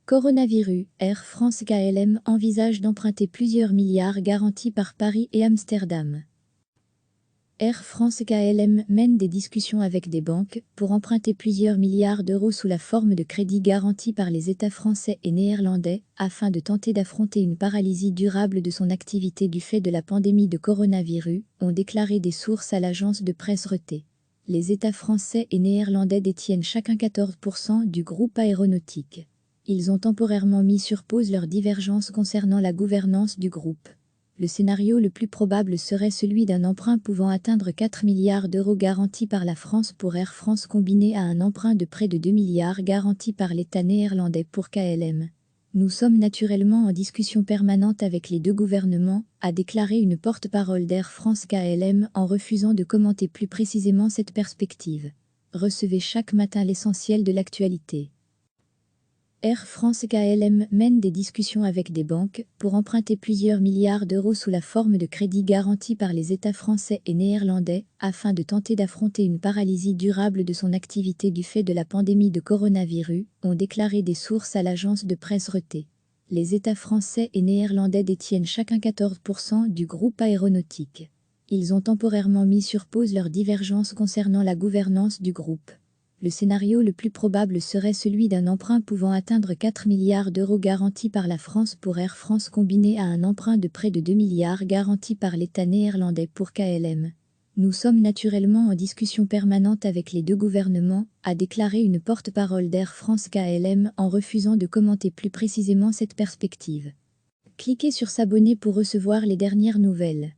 Coronavirus, Air France KLM envisage d'emprunter plusieurs milliards garantis par Paris et Amsterdam. Air France KLM mène des discussions avec des banques pour emprunter plusieurs milliards d'euros sous la forme de crédits garantis par les États français et néerlandais afin de tenter d'affronter une paralysie durable de son activité du fait de la pandémie de coronavirus, ont déclaré des sources à l'agence de presse Reuters. Les États français et néerlandais détiennent chacun 14% du groupe aéronautique. Ils ont temporairement mis sur pause leurs divergences concernant la gouvernance du groupe. Le scénario le plus probable serait celui d'un emprunt pouvant atteindre 4 milliards d'euros garantis par la France pour Air France combiné à un emprunt de près de 2 milliards garanti par l'État néerlandais pour KLM. Nous sommes naturellement en discussion permanente avec les deux gouvernements, a déclaré une porte-parole d'Air France KLM en refusant de commenter plus précisément cette perspective. Recevez chaque matin l'essentiel de l'actualité. Air France KLM mène des discussions avec des banques pour emprunter plusieurs milliards d'euros sous la forme de crédits garantis par les États français et néerlandais afin de tenter d'affronter une paralysie durable de son activité du fait de la pandémie de coronavirus, ont déclaré des sources à l'agence de presse Reuters. Les États français et néerlandais détiennent chacun 14% du groupe aéronautique. Ils ont temporairement mis sur pause leurs divergences concernant la gouvernance du groupe. Le scénario le plus probable serait celui d'un emprunt pouvant atteindre 4 milliards d'euros garantis par la France pour Air France combiné à un emprunt de près de 2 milliards garanti par l'État néerlandais pour KLM. Nous sommes naturellement en discussion permanente avec les deux gouvernements, a déclaré une porte-parole d'Air France KLM en refusant de commenter plus précisément cette perspective. Cliquez sur s'abonner pour recevoir les dernières nouvelles.